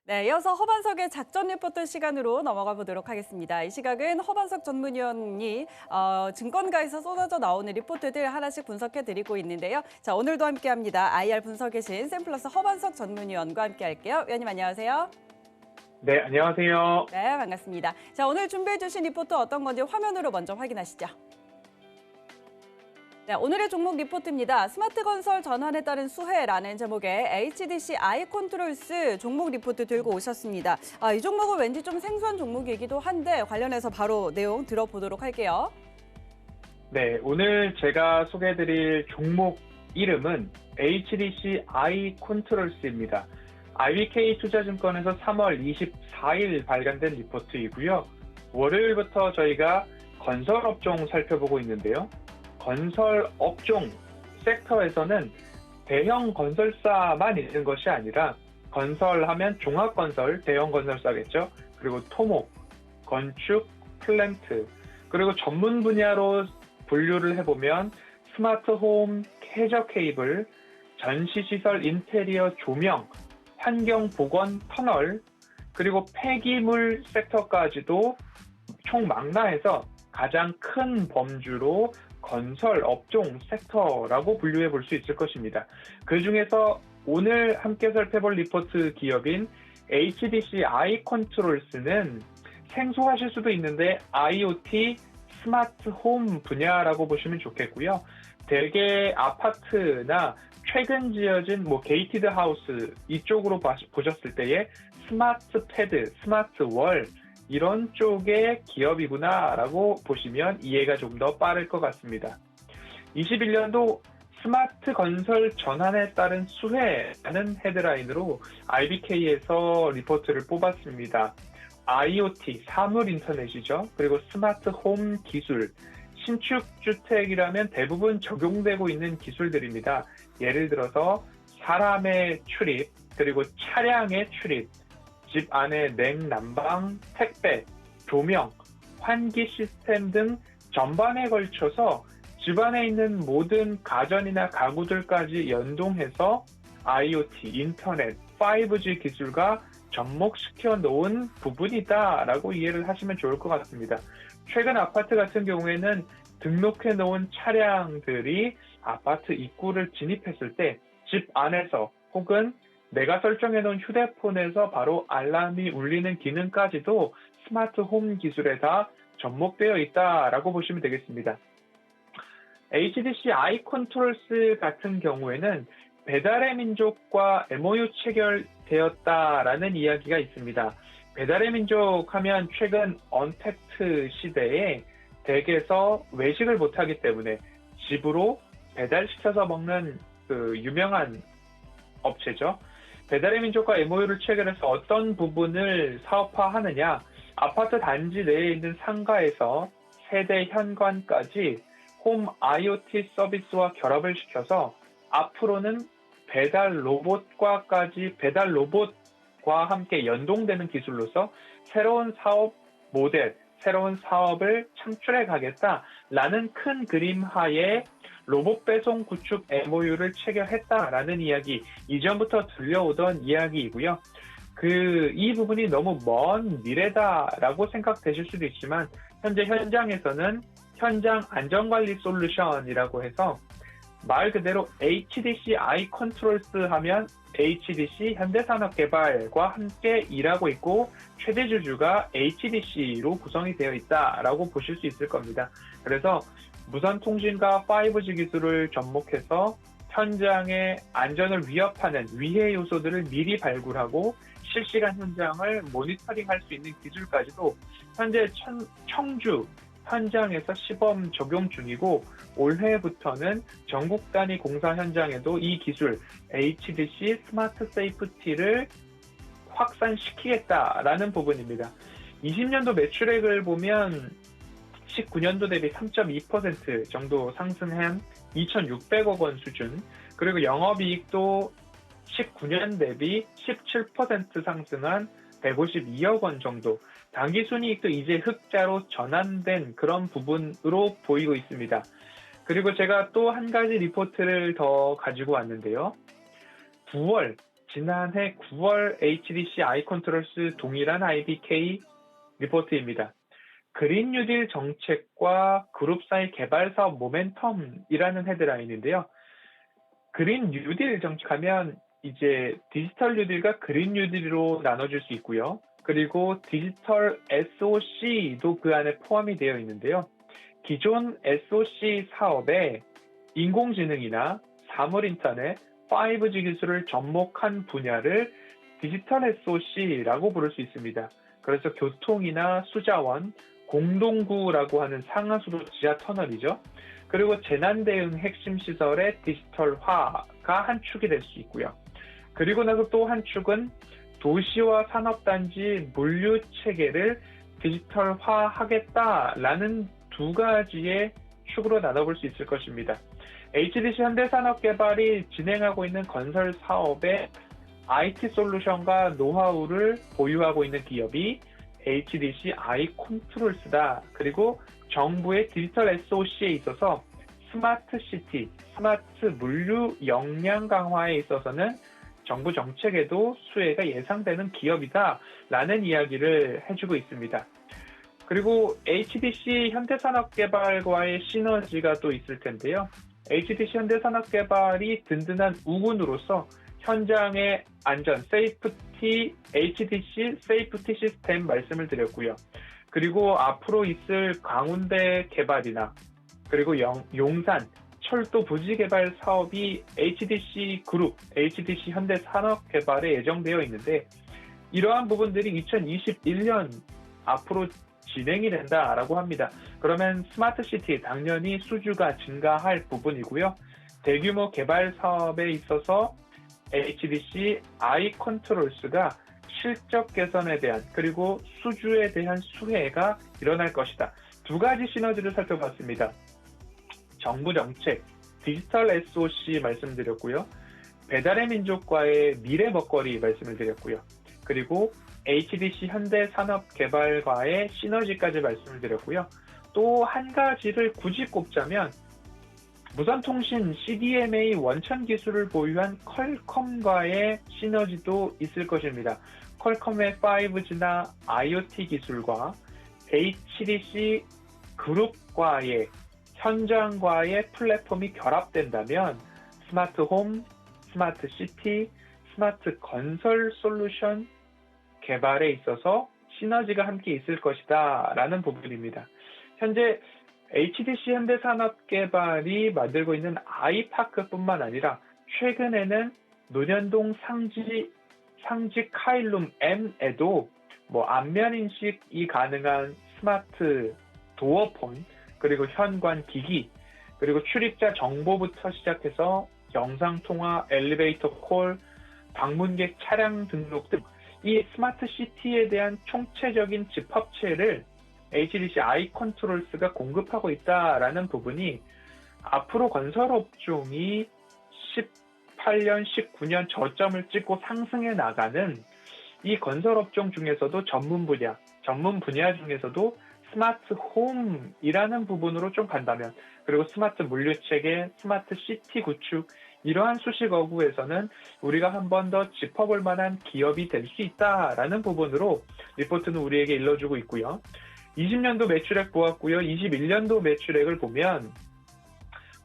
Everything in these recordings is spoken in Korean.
네, 이어서 허반석의 작전 리포트 시간으로 넘어가 보도록 하겠습니다. 이 시각은 허반석 전문위원이 증권가에서 쏟아져 나오는 리포트들 하나씩 분석해드리고 있는데요. 자, 오늘도 함께합니다. IR 분석의 신 샘플러스 허반석 전문위원과 함께할게요. 위원님 안녕하세요. 네, 안녕하세요. 네, 반갑습니다. 자, 오늘 준비해주신 리포트 어떤 건지 화면으로 먼저 확인하시죠. 네, 오늘의 종목 리포트입니다. 스마트 건설 전환에 따른 수혜라는 제목의 HDC 아이컨트롤스 종목 리포트 들고 오셨습니다. 이 종목은 왠지 좀 생소한 종목이기도 한데 관련해서 바로 내용 들어보도록 할게요. 네, 오늘 제가 소개해드릴 종목 이름은 HDC 아이컨트롤스입니다. IBK 투자증권에서 3월 24일 발간된 리포트이고요. 월요일부터 저희가 건설업종 살펴보고 있는데요. 건설업종 섹터에서는 대형 건설사만 있는 것이 아니라 건설하면 종합건설, 대형 건설사겠죠. 그리고 토목, 건축, 플랜트, 그리고 전문 분야로 분류를 해보면 스마트홈, 해저 케이블, 전시시설 인테리어 조명, 환경보건 터널, 그리고 폐기물 섹터까지도 총망라해서 가장 큰 범주로 건설 업종 섹터라고 분류해 볼 수 있을 것입니다. 그 중에서 오늘 함께 살펴볼 리포트 기업인 HDC 아이컨트롤스는 생소하실 수도 있는데 IoT 스마트 홈 분야라고 보시면 좋겠고요. 대개 아파트나 최근 지어진 게이티드 하우스 이쪽으로 보셨을 때에 스마트 패드, 스마트 월 이런 쪽의 기업이구나라고 보시면 이해가 좀 더 빠를 것 같습니다. 21년도 스마트 건설 전환에 따른 수혜라는 헤드라인으로 IBK에서 리포트를 뽑았습니다. IoT, 사물 인터넷이죠. 그리고 스마트 홈 기술, 신축 주택이라면 대부분 적용되고 있는 기술들입니다. 예를 들어서 사람의 출입, 그리고 차량의 출입, 집 안에 냉난방, 택배, 조명, 환기 시스템 등 전반에 걸쳐서 집 안에 있는 모든 가전이나 가구들까지 연동해서 IoT, 인터넷, 5G 기술과 접목시켜 놓은 부분이다라고 이해를 하시면 좋을 것 같습니다. 최근 아파트 같은 경우에는 등록해 놓은 차량들이 아파트 입구를 진입했을 때 집 안에서 혹은 내가 설정해 놓은 휴대폰에서 바로 알람이 울리는 기능까지도 스마트 홈 기술에 다 접목되어 있다라고 보시면 되겠습니다. HDC 아이컨트롤스 같은 경우에는 배달의 민족과 MOU 체결되었다라는 이야기가 있습니다. 배달의 민족 하면 최근 언택트 시대에 댁에서 외식을 못하기 때문에 집으로 배달시켜서 먹는 그 유명한 업체죠. 배달의 민족과 MOU를 체결해서 어떤 부분을 사업화하느냐, 아파트 단지 내에 있는 상가에서 세대 현관까지 홈 IoT 서비스와 결합을 시켜서 앞으로는 배달 로봇과까지 배달 로봇과 함께 연동되는 기술로서 새로운 사업 모델, 새로운 사업을 창출해 가겠다라는 큰 그림 하에 로봇 배송 구축 MOU를 체결했다라는 이야기, 이전부터 들려오던 이야기이고요. 이 부분이 너무 먼 미래다라고 생각되실 수도 있지만 현재 현장에서는 현장 안전관리 솔루션이라고 해서 말 그대로 HDC 아이컨트롤스 하면 HDC 현대산업개발과 함께 일하고 있고 최대 주주가 HDC로 구성이 되어 있다라고 보실 수 있을 겁니다. 그래서 무선 통신과 5G 기술을 접목해서 현장의 안전을 위협하는 위해 요소들을 미리 발굴하고 실시간 현장을 모니터링할 수 있는 기술까지도 현재 청주 현장에서 시범 적용 중이고 올해부터는 전국 단위 공사 현장에도 이 기술 HDC 스마트 세이프티를 확산시키겠다라는 부분입니다. 20년도 매출액을 보면 19년도 대비 3.2% 정도 상승한 2,600억 원 수준, 그리고 영업이익도 19년 대비 17% 상승한 152억 원 정도, 당기순이익도 이제 흑자로 전환된 그런 부분으로 보이고 있습니다. 그리고 제가 또 한 가지 리포트를 더 가지고 왔는데요. 9월 지난해 9월 HDC 아이컨트롤스 동일한 IBK 리포트입니다. 그린 뉴딜 정책과 그룹 사이 개발 사업 모멘텀이라는 헤드라인인데요. 그린 뉴딜 정책하면 이제 디지털 뉴딜과 그린 뉴딜로 나눠질 수 있고요. 그리고 디지털 SOC도 그 안에 포함이 되어 있는데요. 기존 SOC 사업에 인공지능이나 사물인터넷, 5G 기술을 접목한 분야를 디지털 SOC라고 부를 수 있습니다. 그래서 교통이나 수자원, 공동구라고 하는 상하수도 지하 터널이죠. 그리고 재난 대응 핵심 시설의 디지털화가 한 축이 될 수 있고요. 그리고 나서 또 한 축은 도시와 산업단지 물류 체계를 디지털화하겠다라는 두 가지의 축으로 나눠볼 수 있을 것입니다. HDC 현대산업개발이 진행하고 있는 건설 사업에 IT 솔루션과 노하우를 보유하고 있는 기업이 HDC 아이컨트롤스다. 그리고 정부의 디지털 SOC에 있어서 스마트 시티, 스마트 물류 역량 강화에 있어서는 정부 정책에도 수혜가 예상되는 기업이다라는 이야기를 해주고 있습니다. 그리고 HDC 현대산업개발과의 시너지가 또 있을 텐데요. HDC 현대산업개발이 든든한 우군으로서 현장의 안전, HDC 세이프티 시스템 말씀을 드렸고요. 그리고 앞으로 있을 광운대 개발이나 그리고 용산 철도 부지 개발 사업이 HDC 그룹, HDC 현대산업개발에 예정되어 있는데 이러한 부분들이 2021년 앞으로 진행이 된다라고 합니다. 그러면 스마트 시티 당연히 수주가 증가할 부분이고요. 대규모 개발 사업에 있어서 HDC 아이컨트롤스가 실적 개선에 대한 그리고 수주에 대한 수혜가 일어날 것이다. 두 가지 시너지를 살펴봤습니다. 정부 정책, 디지털 SOC 말씀드렸고요. 배달의 민족과의 미래 먹거리 말씀을 드렸고요. 그리고 HDC 현대산업개발과의 시너지까지 말씀을 드렸고요. 또 한 가지를 굳이 꼽자면 무선통신 CDMA 원천 기술을 보유한 퀄컴과의 시너지도 있을 것입니다. 퀄컴의 5G나 IoT 기술과 HDC 그룹과의 현장과의 플랫폼이 결합된다면 스마트 홈, 스마트 시티, 스마트 건설 솔루션 개발에 있어서 시너지가 함께 있을 것이다 라는 부분입니다. 현재 HDC 현대산업개발이 만들고 있는 아이파크뿐만 아니라 최근에는 논현동 상지 카일룸 M에도 안면 인식이 가능한 스마트 도어폰, 그리고 현관 기기, 그리고 출입자 정보부터 시작해서 영상통화, 엘리베이터 콜, 방문객 차량 등록 등 이 스마트 시티에 대한 총체적인 집합체를 HDC 아이컨트롤스가 공급하고 있다라는 부분이 앞으로 건설업종이 18년, 19년 저점을 찍고 상승해 나가는 이 건설업종 중에서도 전문 분야 중에서도 스마트 홈이라는 부분으로 좀 간다면, 그리고 스마트 물류체계, 스마트 시티 구축, 이러한 수식어구에서는 우리가 한 번 더 짚어볼 만한 기업이 될 수 있다라는 부분으로 리포트는 우리에게 일러주고 있고요. 20년도 매출액 보았고요. 21년도 매출액을 보면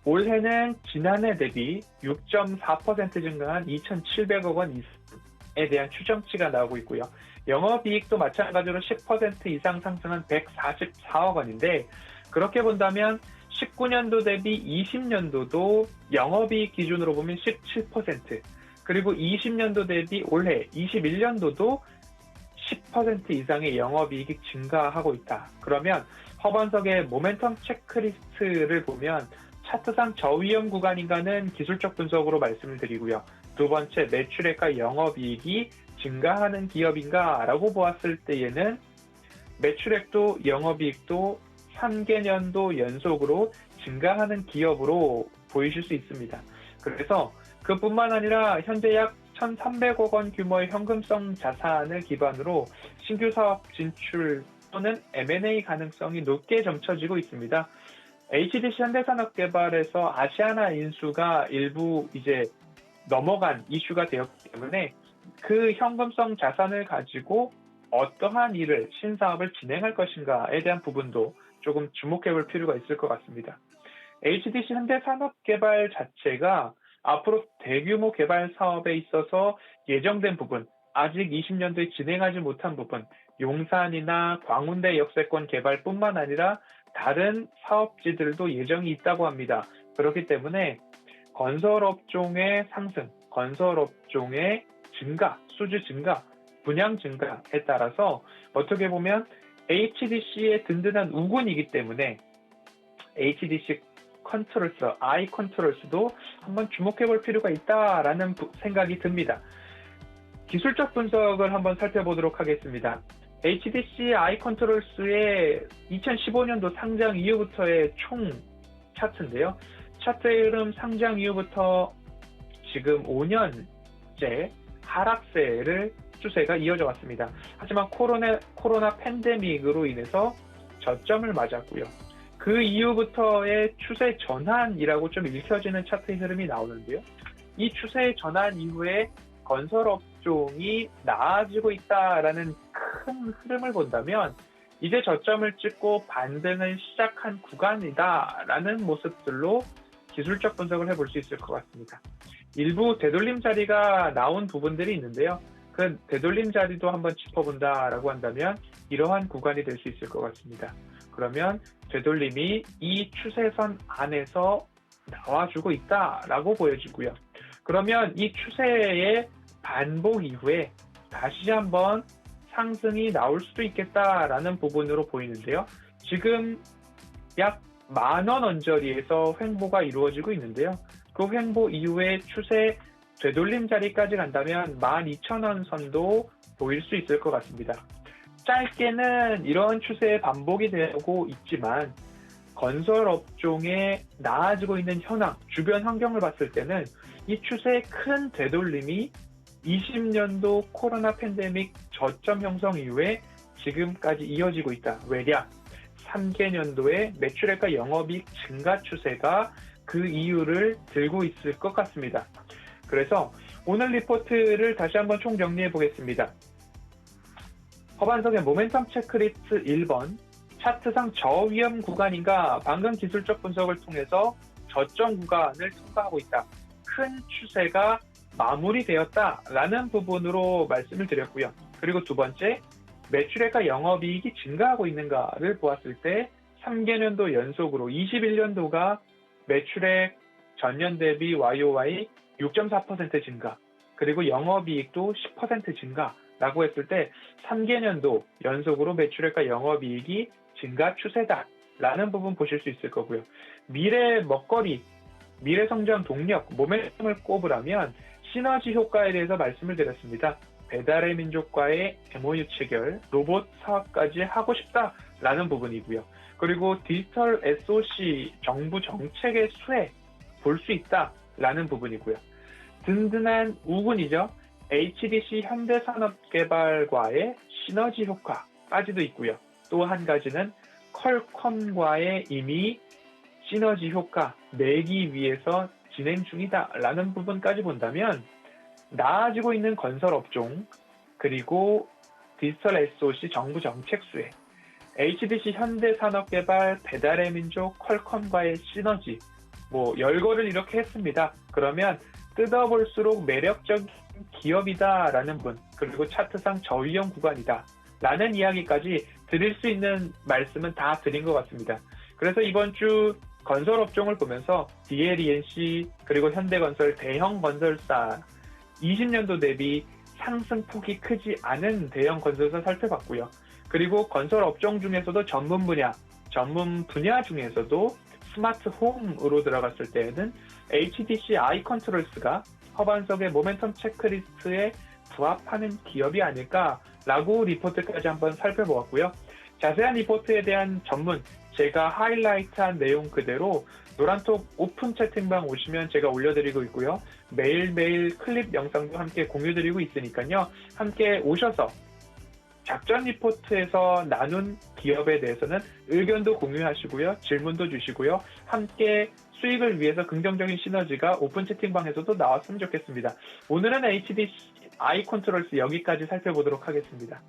올해는 지난해 대비 6.4% 증가한 2,700억 원 이상에 대한 추정치가 나오고 있고요. 영업이익도 마찬가지로 10% 이상 상승한 144억 원인데, 그렇게 본다면 19년도 대비 20년도도 영업이익 기준으로 보면 17%, 그리고 20년도 대비 올해 21년도도 10% 이상의 영업이익이 증가하고 있다. 그러면 허반석의 모멘텀 체크리스트를 보면 차트상 저위험 구간인가는 기술적 분석으로 말씀을 드리고요. 두 번째, 매출액과 영업이익이 증가하는 기업인가라고 보았을 때에는 매출액도 영업이익도 3개년도 연속으로 증가하는 기업으로 보이실 수 있습니다. 그래서 그뿐만 아니라 현재 약 1,300억 원 규모의 현금성 자산을 기반으로 신규 사업 진출 또는 M&A 가능성이 높게 점쳐지고 있습니다. HDC 현대산업개발에서 아시아나 인수가 일부 이제 넘어간 이슈가 되었기 때문에 그 현금성 자산을 가지고 어떠한 일을, 신사업을 진행할 것인가에 대한 부분도 조금 주목해 볼 필요가 있을 것 같습니다. HDC 현대산업개발 자체가 앞으로 대규모 개발 사업에 있어서 예정된 부분, 아직 20년도에 진행하지 못한 부분, 용산이나 광운대 역세권 개발뿐만 아니라 다른 사업지들도 예정이 있다고 합니다. 그렇기 때문에 건설업종의 상승, 건설업종의 증가, 수주 증가, 분양 증가에 따라서 어떻게 보면 HDC의 든든한 우군이기 때문에 HDC 컨트롤스, I 컨트롤스도 한번 주목해 볼 필요가 있다라는 생각이 듭니다. 기술적 분석을 한번 살펴보도록 하겠습니다. HDC I 컨트롤스의 2015년도 상장 이후부터의 총 차트인데요. 차트의 흐름 상장 이후부터 지금 5년째 하락세를 추세가 이어져 왔습니다. 하지만 코로나 팬데믹으로 인해서 저점을 맞았고요. 그 이후부터의 추세 전환이라고 좀 읽혀지는 차트의 흐름이 나오는데요. 이 추세 전환 이후에 건설업종이 나아지고 있다라는 큰 흐름을 본다면 이제 저점을 찍고 반등을 시작한 구간이다라는 모습들로 기술적 분석을 해볼 수 있을 것 같습니다. 일부 되돌림 자리가 나온 부분들이 있는데요. 그 되돌림 자리도 한번 짚어본다라고 한다면 이러한 구간이 될 수 있을 것 같습니다. 그러면 되돌림이 이 추세선 안에서 나와주고 있다라고 보여지고요. 그러면 이 추세의 반복 이후에 다시 한번 상승이 나올 수도 있겠다라는 부분으로 보이는데요. 지금 약 10,000원 언저리에서 횡보가 이루어지고 있는데요. 그 횡보 이후에 추세 되돌림 자리까지 간다면 12,000원 선도 보일 수 있을 것 같습니다. 짧게는 이런 추세의 반복이 되고 있지만 건설업종에 나아지고 있는 현황, 주변 환경을 봤을 때는 이 추세의 큰 되돌림이 20년도 코로나 팬데믹 저점 형성 이후에 지금까지 이어지고 있다. 왜냐? 3개년도에 매출액과 영업이익 증가 추세가 그 이유를 들고 있을 것 같습니다. 그래서 오늘 리포트를 다시 한번 총정리해 보겠습니다. 허반석의 모멘텀 체크리스트 1번, 차트상 저위험 구간인가 방금 기술적 분석을 통해서 저점 구간을 통과하고 있다. 큰 추세가 마무리되었다라는 부분으로 말씀을 드렸고요. 그리고 두 번째, 매출액과 영업이익이 증가하고 있는가를 보았을 때 3개년도 연속으로 21년도가 매출액 전년 대비 YOY 6.4% 증가, 그리고 영업이익도 10% 증가라고 했을 때 3개년도 연속으로 매출액과 영업이익이 증가 추세다라는 부분 보실 수 있을 거고요. 미래 먹거리, 미래 성장 동력, 모멘텀을 꼽으라면 시너지 효과에 대해서 말씀을 드렸습니다. 배달의 민족과의 MOU 체결, 로봇 사업까지 하고 싶다라는 부분이고요. 그리고 디지털 SOC 정부 정책의 수혜 볼 수 있다라는 부분이고요. 든든한 우군이죠. HDC 현대산업개발과의 시너지 효과까지도 있고요. 또 한 가지는 퀄컴과의 이미 시너지 효과 내기 위해서 진행 중이다라는 부분까지 본다면 나아지고 있는 건설업종, 그리고 디지털 SOC 정부 정책 수혜, HDC 현대산업개발, 배달의 민족, 퀄컴과의 시너지, 열거를 이렇게 했습니다. 그러면 뜯어볼수록 매력적인 기업이다라는 분, 그리고 차트상 저위험 구간이다 라는 이야기까지 드릴 수 있는 말씀은 다 드린 것 같습니다. 그래서 이번 주 건설업종을 보면서 DLENC, 그리고 현대건설, 대형 건설사 20년도 대비 상승폭이 크지 않은 대형 건설사 살펴봤고요. 그리고 건설업종 중에서도 전문 분야 중에서도 스마트 홈으로 들어갔을 때에는 HDC I 컨트롤스가 허반석의 모멘텀 체크리스트에 부합하는 기업이 아닐까라고 리포트까지 한번 살펴보았고요. 자세한 리포트에 대한 전문, 제가 하이라이트한 내용 그대로 노란톡 오픈 채팅방 오시면 제가 올려드리고 있고요. 매일매일 클립 영상도 함께 공유드리고 있으니까요. 함께 오셔서 작전 리포트에서 나눈 기업에 대해서는 의견도 공유하시고요. 질문도 주시고요. 함께 수익을 위해서 긍정적인 시너지가 오픈 채팅방에서도 나왔으면 좋겠습니다. 오늘은 HDC 아이컨트롤스 여기까지 살펴보도록 하겠습니다.